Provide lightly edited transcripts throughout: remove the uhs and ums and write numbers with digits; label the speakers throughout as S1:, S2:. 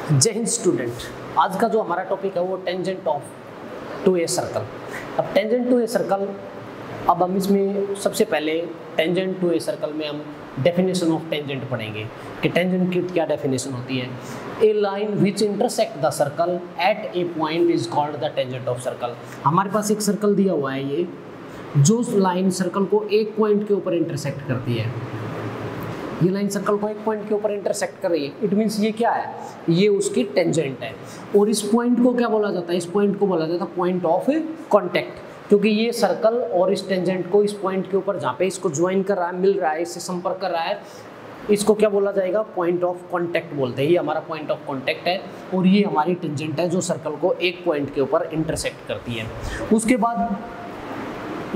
S1: जय हिंद स्टूडेंट। आज का जो हमारा टॉपिक है वो tangent of to a circle. अब टेंजेंट टू ए सर्कल, अब हम इसमें सबसे पहले टेंजेंट टू ए सर्कल में हम डेफिनेशन ऑफ टेंजेंट पढ़ेंगे कि टेंजेंट की क्या डेफिनेशन होती है। A line which intersect the circle at a point is called the tangent of circle. हमारे पास एक सर्कल दिया हुआ है, ये जो लाइन सर्कल को एक पॉइंट के ऊपर इंटरसेक्ट करती है, ये लाइन सर्कल को एक पॉइंट के ऊपर इंटरसेक्ट कर रही है, इट मीन्स ये क्या है, ये उसकी टेंजेंट है। और इस पॉइंट को क्या बोला जाता है, इस पॉइंट को बोला जाता है पॉइंट ऑफ कॉन्टैक्ट, क्योंकि ये सर्कल और इस टेंजेंट को इस पॉइंट के ऊपर जहाँ पे इसको ज्वाइन कर रहा है, मिल रहा है, इससे संपर्क कर रहा है, इसको क्या बोला जाएगा, पॉइंट ऑफ कॉन्टैक्ट बोलते हैं। ये हमारा पॉइंट ऑफ कॉन्टैक्ट है और ये हमारी टेंजेंट है जो सर्कल को एक पॉइंट के ऊपर इंटरसेक्ट करती है। उसके बाद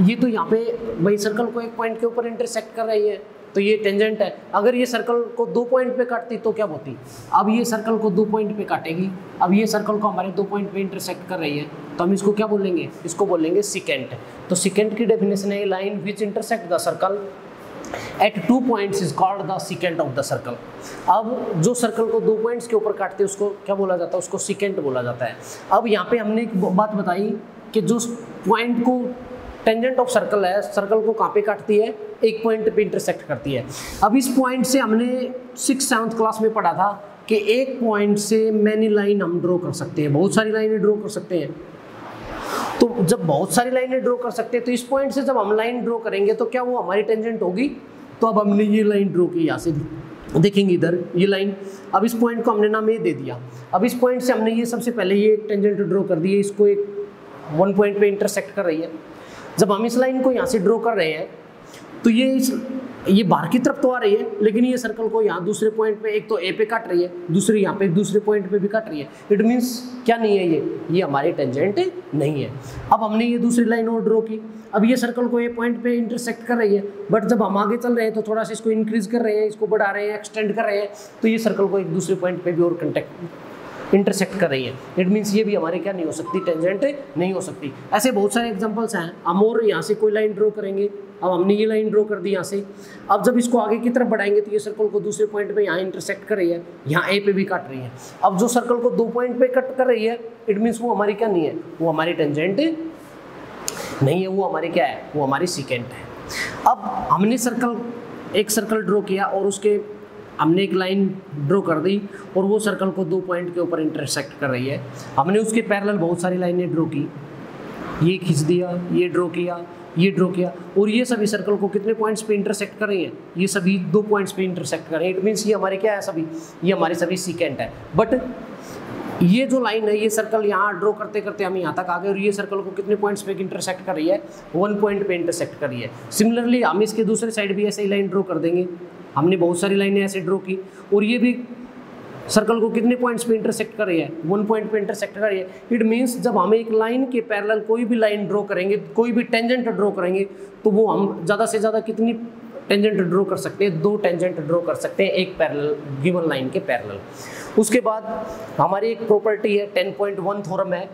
S1: ये तो यहाँ पे भाई सर्कल को एक पॉइंट के ऊपर इंटरसेक्ट कर रही है, तो ये टेंजेंट है। अगर ये सर्कल को दो पॉइंट पे काटती तो क्या होती, अब ये सर्कल को दो पॉइंट पे काटेगी, अब ये सर्कल को हमारे दो पॉइंट पे इंटरसेक्ट कर रही है, तो हम इसको क्या बोलेंगे, इसको बोलेंगे सिकेंट। तो सिकेंट की डेफिनेशन है line which intersect the circle eight two points is called the secant of the circle. अब जो सर्कल को दो पॉइंट्स के ऊपर काटते हैं उसको क्या बोला जाता है, उसको सिकेंट बोला जाता है। अब यहाँ पे हमने एक बात बताई कि जो पॉइंट को टेंजेंट ऑफ सर्कल है, सर्कल को कहाँ पे काटती है, एक पॉइंट पे इंटरसेक्ट करती है। अब इस पॉइंट से हमने 6th-7th क्लास में पढ़ा था कि एक पॉइंट से मैनी लाइन हम ड्रॉ कर सकते हैं, बहुत सारी लाइनें ड्रॉ कर सकते हैं। तो जब बहुत सारी लाइनें ड्रॉ कर सकते हैं तो इस पॉइंट से जब हम लाइन ड्रॉ करेंगे तो क्या वो हमारी टेंजेंट होगी। तो अब हमने ये लाइन ड्रॉ की, यहाँ से देखेंगे इधर ये लाइन, अब इस पॉइंट को हमने नाम ये दे दिया। अब इस पॉइंट से हमने ये सबसे पहले ये एक टेंजेंट ड्रॉ कर दी है, इसको एक वन पॉइंट पे इंटरसेक्ट कर रही है। जब हम इस लाइन को यहाँ से ड्रॉ कर रहे हैं तो ये बाहर की तरफ तो आ रही है, लेकिन ये सर्कल को यहाँ दूसरे पॉइंट पे, एक तो ए पे काट रही है, दूसरी यहाँ पे दूसरे पॉइंट पे भी काट रही है। इट मीन्स क्या नहीं है, ये हमारी टेंजेंट नहीं है। अब हमने ये दूसरी लाइन और ड्रॉ की, अब ये सर्कल को ए पॉइंट पे इंटरसेक्ट कर रही है, बट जब हम आगे चल रहे हैं तो थोड़ा सा इसको इंक्रीज कर रहे हैं, इसको बढ़ा रहे हैं, एक्सटेंड कर रहे हैं, तो ये सर्कल को एक दूसरे पॉइंट पे भी और इंटरसेक्ट कर रही है। इट मीन्स ये भी हमारे क्या नहीं हो सकती, टेंजेंट नहीं हो सकती। ऐसे बहुत सारे एग्जांपल्स हैं। हम और यहाँ से कोई लाइन ड्रॉ करेंगे, अब हमने ये लाइन ड्रॉ कर दी यहाँ से, अब जब इसको आगे की तरफ बढ़ाएंगे तो ये सर्कल को दूसरे पॉइंट पे यहाँ इंटरसेक्ट कर रही है, यहाँ ए पे भी काट रही है। अब जो सर्कल को दो पॉइंट पे कट कर रही है, इट मीन्स वो हमारी क्या नहीं है, वो हमारी टेंजेंट नहीं है, वो हमारी क्या है, वो हमारी सिकेंट है। अब हमने एक सर्कल ड्रॉ किया और उसके हमने एक लाइन ड्रॉ कर दी और वो सर्कल को दो पॉइंट के ऊपर इंटरसेक्ट कर रही है। हमने उसके पैरेलल बहुत सारी लाइनें ड्रॉ की, ये खींच दिया, ये ड्रॉ किया, ये ड्रॉ किया, और ये सभी सर्कल को कितने पॉइंट्स पे इंटरसेक्ट कर रही है, ये सभी दो पॉइंट्स पे इंटरसेक्ट कर रहे हैं। इट मीन्स ये हमारे क्या है, सभी ये हमारे सभी सिकेंट है। बट ये जो लाइन है, ये सर्कल यहाँ ड्रॉ करते करते हम यहाँ तक आ गए और ये सर्कल को कितने पॉइंट्स पे इंटरसेक्ट कर रही है, वन पॉइंट पे इंटरसेक्ट कर रही है। सिमिलरली हम इसके दूसरे साइड भी ऐसे ही लाइन ड्रॉ कर देंगे। हमने बहुत सारी लाइनें ऐसे ड्रॉ की और ये भी सर्कल को कितने पॉइंट्स पे इंटरसेक्ट कर रही है, वन पॉइंट पे इंटरसेक्ट कर रही है। इट मीन्स जब हम एक लाइन के पैरेलल कोई भी लाइन ड्रॉ करेंगे, कोई भी टेंजेंट ड्रॉ करेंगे, तो वो हम ज़्यादा से ज़्यादा कितनी टेंजेंट ड्रॉ कर सकते हैं, दो टेंजेंट ड्रॉ कर सकते हैं एक पैरेलल गिवन लाइन के पैरेलल। उसके बाद हमारी एक प्रॉपर्टी है 10.1 थ्योरम है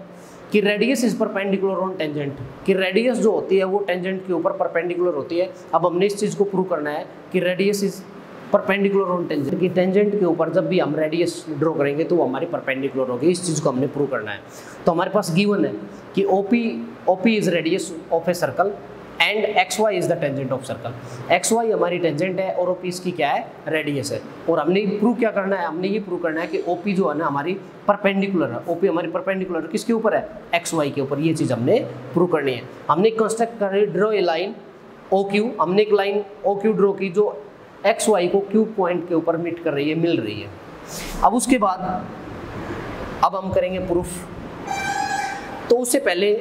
S1: कि radius is perpendicular on tangent, कि रेडियस जो होती है वो टेंजेंट के ऊपर परपेंडिकुलर होती है। अब हमने इस चीज़ को प्रूव करना है कि radius is perpendicular on tangent, कि टेंजेंट के ऊपर जब भी हम रेडियस ड्रॉ करेंगे तो वो हमारी परपेंडिकुलर होगी। इस चीज़ को हमने प्रूव करना है। तो हमारे पास गिवन है कि OP is radius of a circle and XY is the tangent of circle. XY हमारी टेंजेंट है और OP इसकी क्या है, रेडियस है। और हमने प्रूव क्या करना है, हमने ये प्रूव करना है कि OP जो है ना हमारी परपेंडिकुलर है, OP हमारी परपेंडिकुलर है, किसके ऊपर है, XY के ऊपर। ये चीज़ हमने प्रूव करनी है। हमने कंस्ट्रक्ट कर ड्रॉ ए लाइन OQ, हमने एक लाइन OQ ड्रॉ की जो XY को Q पॉइंट के ऊपर मीट कर रही है, मिल रही है। अब उसके बाद अब हम करेंगे प्रूफ। तो उससे पहले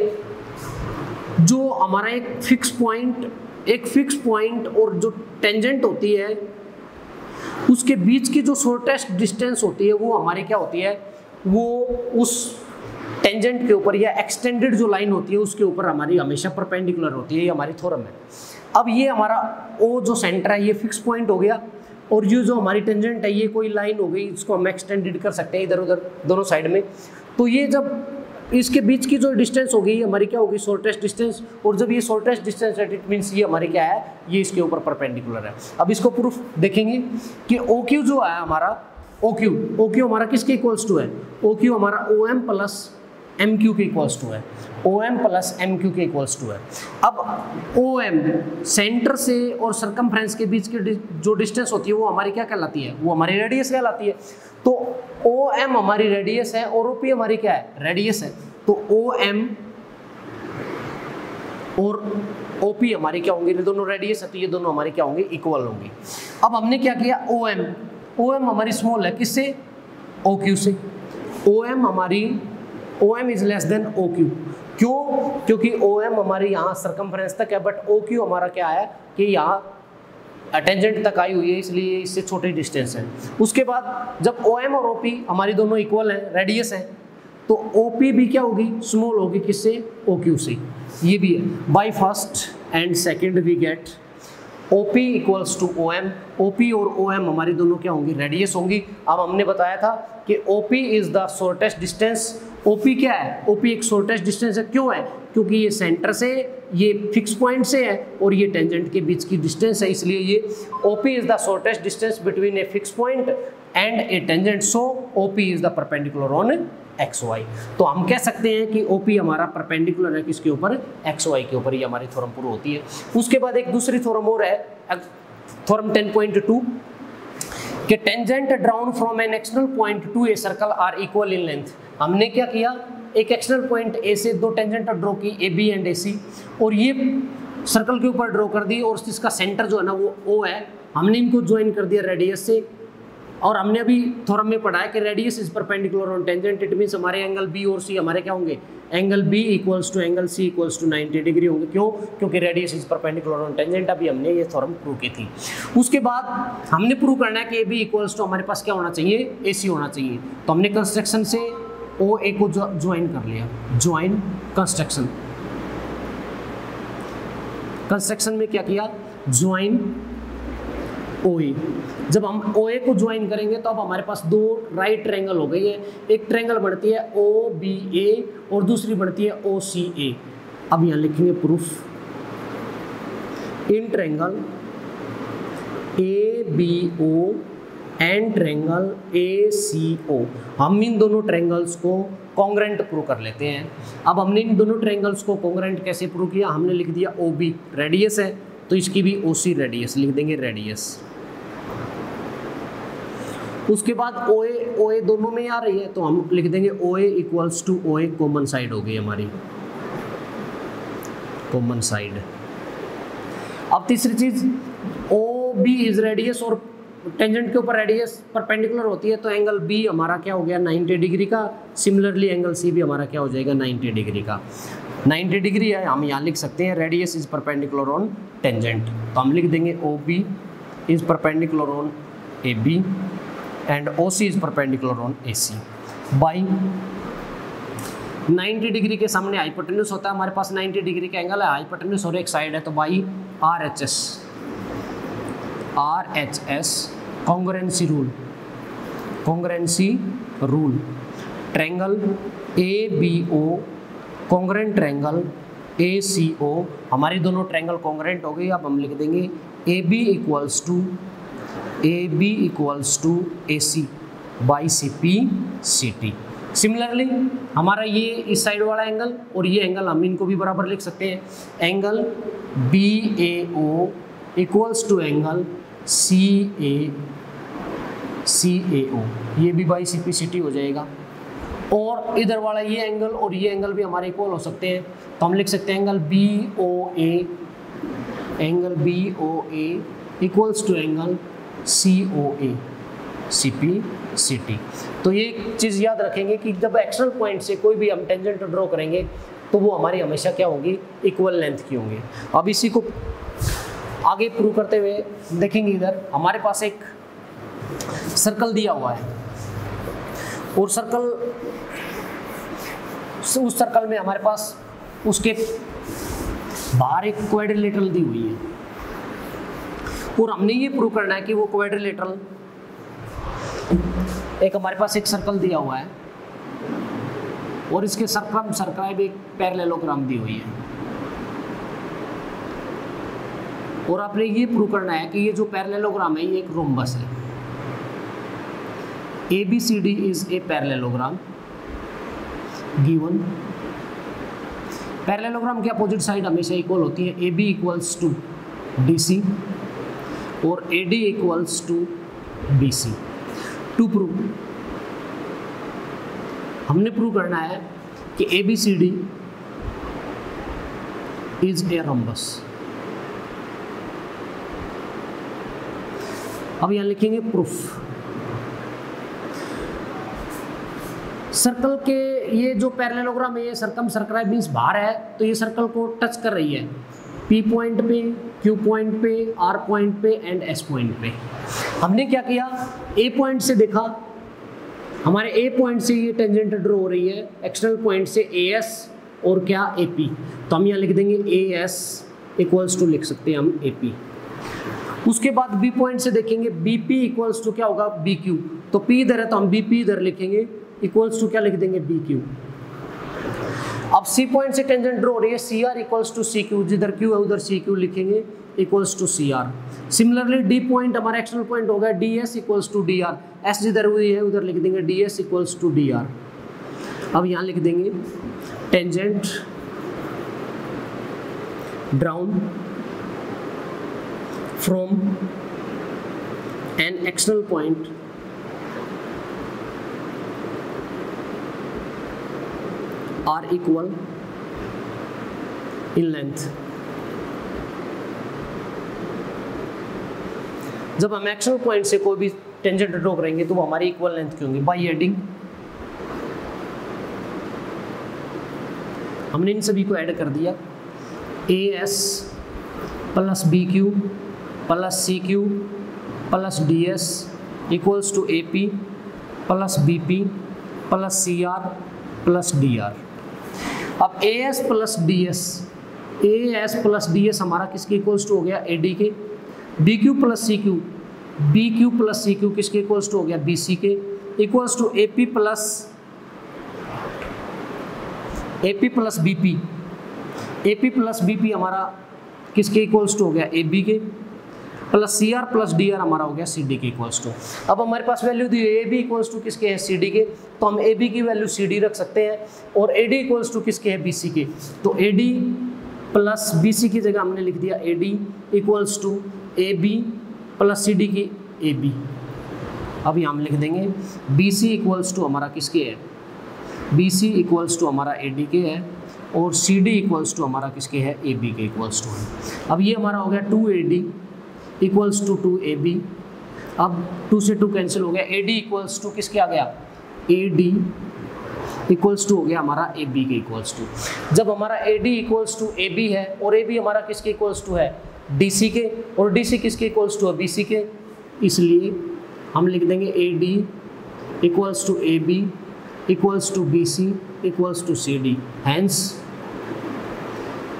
S1: जो हमारा एक फिक्स पॉइंट और जो टेंजेंट होती है उसके बीच की जो शॉर्टेस्ट डिस्टेंस होती है वो हमारी क्या होती है, वो उस टेंजेंट के ऊपर या एक्सटेंडेड जो लाइन होती है उसके ऊपर हमारी हमेशा परपेंडिकुलर होती है। ये हमारी थ्योरम है। अब ये हमारा O जो सेंटर है ये फिक्स पॉइंट हो गया और ये जो हमारी टेंजेंट है ये कोई लाइन हो गई, इसको हम एक्सटेंडेड कर सकते हैं इधर उधर दोनों साइड में। तो ये जब इसके बीच की जो डिस्टेंस होगी हमारी क्या होगी, शॉर्टेस्ट डिस्टेंस, और जब ये शॉर्टेस्ट डिस्टेंस है इट मीन्स ये हमारी क्या है, ये इसके ऊपर परपेंडिकुलर है। अब इसको प्रूफ देखेंगे कि OQ जो है हमारा ओ क्यू हमारा किसके इक्वल्स टू है, ओ क्यू हमारा O M plus M Q के इक्वल्स टू है, O M plus M Q के इक्वल्स टू है। अब ओ एम सेंटर से और सरकमफ्रेंस के बीच की जो डिस्टेंस होती है वो हमारी क्या कहलाती है, वो हमारी रेडियस कहलाती है। तो ओ एम हमारी रेडियस है और ओ पी हमारी क्या है, रेडियस है। तो ओ एम और ओ पी हमारी क्या होंगी, ये दोनों रेडियस है तो ये दोनों हमारी क्या होंगी, इक्वल होंगी। अब हमने क्या किया, ओ एम हमारी स्मॉल है किससे, ओ क्यू से। ओ एम हमारी, O M is less than O Q. क्यों, क्योंकि ओ एम हमारी यहाँ सरकमफ्रेंस तक है, बट ओ क्यू हमारा क्या है कि यहाँ टेंजेंट तक आई हुई है, इसलिए इससे छोटी डिस्टेंस है। उसके बाद जब ओ एम और ओ पी हमारी दोनों इक्वल हैं, रेडियस है, तो ओ पी भी क्या होगी, स्मॉल होगी किससे, ओ क्यू से। ये भी है। By first and second we get O P equals to O M. O P और ओ एम हमारी दोनों क्या होंगी, रेडियस होंगी। अब हमने बताया था कि O P is the shortest distance. O P क्या है, ओ पी एक शॉर्टेस्ट डिस्टेंस है। क्यों है, क्योंकि ये सेंटर से, ये फिक्स पॉइंट से है और ये टेंजेंट के बीच की डिस्टेंस है, इसलिए ये O P is the shortest distance between a fix point and a tangent. So O P is the perpendicular on X Y. तो हम कह सकते हैं कि ओ पी हमारा परपेंडिकुलर है किसके ऊपर, एक्स वाई के ऊपर। ये हमारी थ्योरम प्रूव होती है। उसके बाद एक दूसरी थ्योरम और है, थ्योरम 10.2 कि tangent drawn from an external point to a circle are equal in length. हमने क्या किया, एक एक्सटर्नल पॉइंट ए से दो टेंजेंट ड्रॉ की, ए बी एंड ए सी, और ये सर्कल के ऊपर ड्रॉ कर दी और इसका सेंटर जो है ना वो ओ है। हमने इनको ज्वाइन कर दिया रेडियस से, और हमने अभी थ्योरम में पढ़ा है कि radius is perpendicular on tangent. It means हमारे एंगल बी और सी हमारे क्या होंगे, angle B equals to angle C equals to 90 degree होंगे। क्यों, क्योंकि radius is perpendicular on tangent. अभी हमने ये थ्योरम प्रूव की थी। उसके बाद हमने प्रूव करना है कि ए बी इक्वल्स टू हमारे पास क्या होना चाहिए, ए सी होना चाहिए। तो हमने कंस्ट्रक्शन से ओ ए को ज्वाइन कर लिया, ज्वाइन कंस्ट्रक्शन। कंस्ट्रक्शन में क्या किया, ज्वाइन ओ ए। जब हम ओ ए को ज्वाइन करेंगे तो अब हमारे पास दो राइट ट्रायंगल हो गई है। एक ट्रायंगल बनती है ओ बी ए और दूसरी बनती है ओ सी ए। अब यहाँ लिखेंगे proof, in triangle A B O and triangle A C O, हम इन दोनों ट्रायंगल्स को कॉन्ग्रेंट प्रूव कर लेते हैं। अब हमने इन दोनों ट्रायंगल्स को कॉन्ग्रेंट कैसे प्रूव किया, हमने लिख दिया ओ बी रेडियस है तो इसकी भी ओ सी रेडियस लिख देंगे, रेडियस। उसके बाद ओ ए दोनों में आ रही है तो हम लिख देंगे ओ A equals to O A, common side हो गई हमारी, कॉमन साइड। अब तीसरी चीज, ओ बी इज रेडियस और टेंजेंट के ऊपर रेडियस परपेंडिकुलर होती है तो एंगल बी हमारा क्या हो गया, 90 डिग्री का। सिमिलरली एंगल सी भी हमारा क्या हो जाएगा, 90 डिग्री का। 90 डिग्री है, हम यहाँ लिख सकते हैं radius is perpendicular on tangent, तो हम लिख देंगे O B is perpendicular on A B and O C is perpendicular on A C by 90 degree के सामने हाइपोटेन्यूज होता है, हमारे पास 90 डिग्री का एंगल है, हाइपोटेन्यूज और एक साइड है तो by R H S congruency rule triangle A B O congruent triangle A C O, हमारी दोनों ट्रायंगल कॉन्ग्रुएंट हो गई। अब हम लिख देंगे A B equals to A C by C P C T. Similarly हमारा ये इस साइड वाला एंगल और ये एंगल हम इनको भी बराबर लिख सकते हैं, angle B A O equals to angle C A O, ये भी by C P C T हो जाएगा। और इधर वाला ये एंगल और ये एंगल भी हमारे इक्वल हो सकते हैं तो हम लिख सकते हैं angle B O A equals to angle C O A C P C T. तो ये एक चीज़ याद रखेंगे कि जब एक्सटर्नल पॉइंट से कोई भी हम टेंजेंट ड्रॉ करेंगे तो वो हमारी हमेशा क्या होगी, इक्वल लेंथ की होंगी। अब इसी को आगे प्रूव करते हुए देखेंगे, इधर हमारे पास एक सर्कल दिया हुआ है और उस सर्कल में हमारे पास उसके बाहर एक क्वाड्रिलेटरल दी हुई है और हमने ये प्रूव करना है कि वो क्वाड्रिलेटरल, एक हमारे पास एक सर्कल दिया हुआ है और इसके सर्कम एक पैरेललोग्राम दी हुई है और आपने ये प्रूव करना है कि ये जो पैरेललोग्राम है ये एक रोम्बस है। ABCD is a parallelogram given parallelogram की अपोजिट साइड हमेशा इक्वल होती है, AB इक्वल्स टू DC और AD equals to BC। To prove हमने प्रूव करना है कि ABCD इज ए रम्बस। अब यहां लिखेंगे प्रूफ। सर्कल के ये जो पैरेललोग्राम है, ये सर्कम सर्कराइब मींस बाहर है, तो ये सर्कल को टच कर रही है P पॉइंट पे, Q पॉइंट पे, R पॉइंट पे एंड S पॉइंट पे। हमने क्या किया, A पॉइंट से देखा, हमारे A पॉइंट से ये टेंजेंट ड्रॉ हो रही है, एक्सटर्नल पॉइंट से AS और क्या AP, तो हम यहाँ लिख देंगे AS इक्वल्स टू लिख सकते हैं हम AP। उसके बाद B पॉइंट से देखेंगे, BP इक्वल्स टू क्या होगा BQ, तो P इधर है तो हम BP इधर लिखेंगे, इक्वल्स टू क्या लिख देंगे BQ। अब C पॉइंट से टेंजेंट ड्रॉ हो रही है, CR इक्वल्स टू CQ, जिधर Q है उधर CQ लिखेंगे equals to CR। Similarly D point हमारा एक्सटर्नल पॉइंट हो गया, DS equals to DR, S जिधर हुई है उधर लिख देंगे DS इक्वल्स टू DR। अब यहाँ लिख देंगे tangent drawn from an external point are equal in length. जब हम एक्सटर्नल पॉइंट से कोई भी टेंजेंट ड्रॉ करेंगे तो वो हमारी इक्वल लेंथ की होंगी बाय एडिंग, हमने इन सभी को ऐड कर दिया, AS plus BQ plus CQ plus DS equals to AP plus BP plus CR plus DR। अब AS प्लस DS हमारा किसके इक्वल्स टू हो गया AD के, BQ प्लस CQ किसके इक्वल्स टू हो गया BC के, equals to AP plus BP हमारा किसके इक्वल्स टू हो गया AB के, प्लस CR प्लस DR हमारा हो गया CD के इक्वल्स टू। अब हमारे पास वैल्यू दी AB इक्वल्स टू किसके है CD के, तो हम AB की वैल्यू CD रख सकते हैं, और AD इक्वल्स टू किसके है BC के, तो AD प्लस BC की जगह हमने लिख दिया AD equals to AB plus CD की AB। अब यहाँ हम लिख देंगे BC इक्वल्स टू हमारा किसके है, BC इक्वल्स टू हमारा AD के है, और CD इक्वल्स टू हमारा किसके है AB के इक्वल्स टू है। अब ये हमारा हो गया 2AD इक्वल्स टू 2AB। अब 2 से 2 कैंसिल हो गया, AD इक्वल्स टू किसके आ गया AD इक्वल्स टू हो गया हमारा AB के इक्वल्स टू। जब हमारा AD इक्वल्स टू AB है और AB हमारा किसके इक्वल्स टू है DC के, और DC किसके इक्वल्स टू है BC के, इसलिए हम लिख देंगे AD equals to AB equals to BC equals to CD। Hence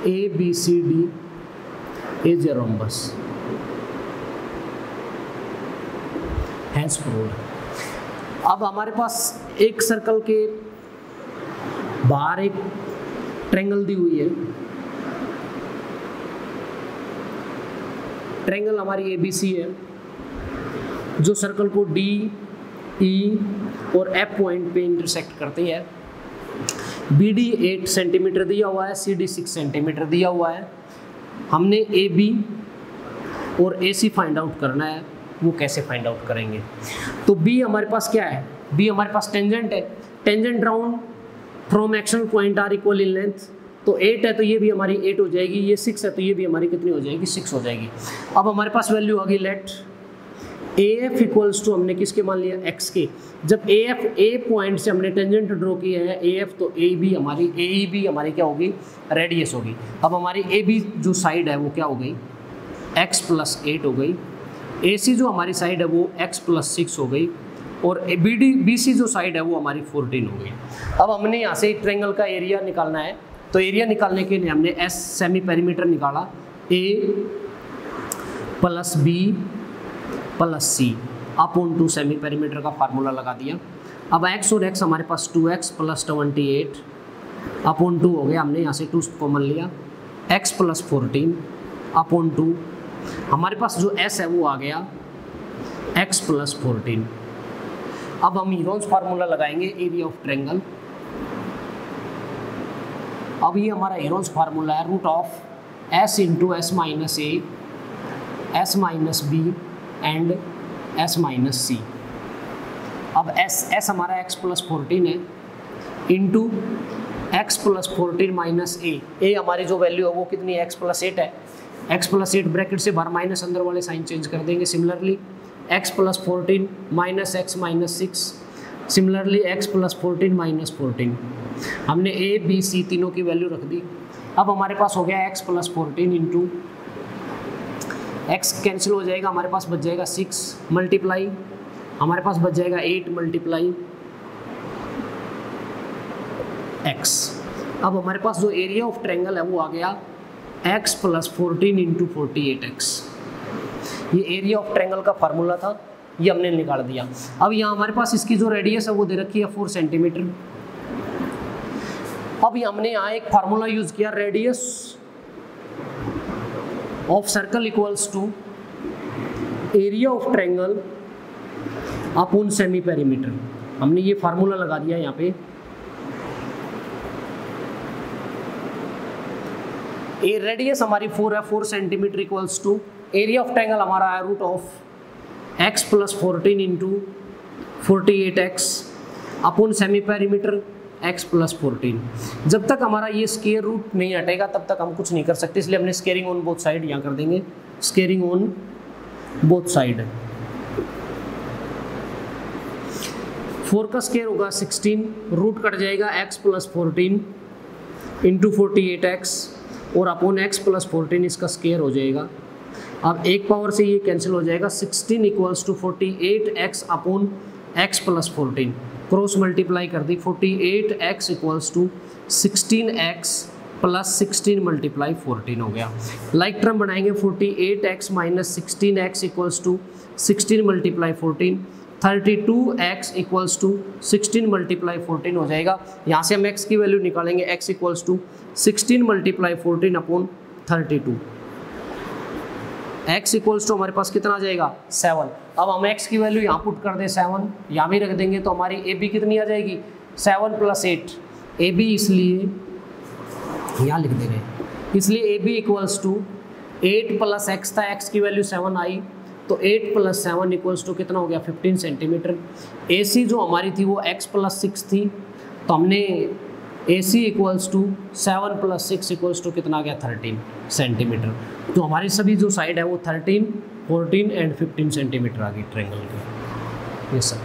S1: ABCD is a rhombus. Hence proved. अब हमारे पास एक सर्कल के बाहर एक ट्रायंगल दी हुई है, ट्रायंगल हमारी ABC है, जो सर्कल को D, E और F पॉइंट पे इंटरसेक्ट करती है। BD 8 सेंटीमीटर दिया हुआ है, CD 6 सेंटीमीटर दिया हुआ है। हमने AB और AC फाइंड आउट करना है, वो कैसे फाइंड आउट करेंगे, तो B हमारे पास क्या है, B हमारे पास टेंजेंट है, टेंजेंट राउंड from external point are equal in length, तो 8 है तो ये भी हमारी 8 हो जाएगी, ये 6 है तो ये भी हमारी कितनी हो जाएगी 6 हो जाएगी। अब हमारे पास वैल्यू आ गई, लेट AF इक्वल्स टू हमने किसके मान लिया x के। जब AF A पॉइंट से हमने टेंजेंट ड्रॉ किया है AF, तो AEB हमारी क्या होगी रेडियस होगी। अब हमारी AB जो साइड है वो क्या हो गई x प्लस 8 हो गई, AC जो हमारी साइड है वो x प्लस 6 हो गई, और BC जो साइड है वो हमारी 14 हो गई। अब हमने यहाँ से ट्रायंगल का एरिया निकालना है, तो एरिया निकालने के लिए हमने S सेमी पेरीमीटर निकाला, A plus B plus C upon 2 semi perimeter का फार्मूला लगा दिया। अब x और x हमारे पास 2x प्लस 28 अपॉन 2 हो गया, हमने यहाँ से 2 कॉमन लिया, x प्लस 14 अपॉन 2, हमारे पास जो s है वो आ गया x प्लस 14। अब हम हीरोन्स फार्मूला लगाएंगे एरिया ऑफ ट्रायंगल। अब ये हमारा हीरोन्स फार्मूला है root of S into S minus A, S minus B and S minus C. अब एस हमारा x प्लस 14 है into X plus 14 minus A हमारी जो वैल्यू है वो कितनी है, x प्लस 8 है। x प्लस 8 ब्रैकेट से बाहर माइनस अंदर वाले साइन चेंज कर देंगे। Similarly x plus 14 minus x minus 6, similarly x plus 14 minus 14। हमने a b c तीनों की वैल्यू रख दी। अब हमारे पास हो गया x plus 14 into x cancel हो जाएगा, हमारे पास बच जाएगा 6 मल्टीप्लाई, हमारे पास बच जाएगा 8 मल्टीप्लाई x। अब हमारे पास जो एरिया ऑफ ट्रायंगल है वो आ गया x प्लस 14 इंटू 48x। ये एरिया ऑफ ट्रायंगल का फार्मूला था, ये हमने निकाल दिया। अब यहाँ हमारे पास इसकी जो रेडियस है वो दे रखी है 4 सेंटीमीटर। अब हमने यहाँ एक फार्मूला यूज किया, radius of circle equals to area of triangle upon semi perimeter. हमने ये फार्मूला लगा दिया यहाँ पे। ए रेडियस हमारी 4 है, 4 centimetre equals to area of triangle हमारा है root of x plus 14 into 48x upon semi perimeter x plus 14। जब तक हमारा ये स्केयर रूट नहीं हटेगा तब तक हम कुछ नहीं कर सकते, इसलिए हमने स्केयरिंग ऑन बोथ साइड यहाँ कर देंगे, स्केयरिंग ऑन बोथ साइड। 4 का स्केयर होगा 16, रूट कट जाएगा x प्लस 14 इंटू 48x और अपॉन x प्लस 14 इसका स्केयर हो जाएगा। अब एक पावर से ये कैंसिल हो जाएगा, 16 equals to 48x upon x plus 14, cross multiply कर दी, 48x equals to 16x plus 16 multiply 14 हो गया। लाइक टर्म बनाएंगे, 48x minus 16x equals to 16 multiply 14, 32x equals to 16 multiply 14 हो जाएगा। यहाँ से हम x की वैल्यू निकालेंगे, x equals to 16 multiply 14 upon 32। x equals to हमारे पास कितना आ जाएगा 7। अब हम x की वैल्यू यहाँ पुट कर दें 7, यहाँ भी रख देंगे तो हमारी AB कितनी आ जाएगी 7 प्लस 8। AB इसलिए यहाँ लिख देंगे, इसलिए AB equals to 8 plus x था, x की वैल्यू 7 आई तो 8 प्लस 7 इक्वल्स टू कितना हो गया 15 सेंटीमीटर। AC जो हमारी थी वो x प्लस 6 थी तो हमने AC equals to 7 plus 6 equals to कितना आ गया 13 सेंटीमीटर। तो हमारी सभी जो साइड है वो 13, 14 एंड 15 सेंटीमीटर आ गई ट्रायंगल की। ये सब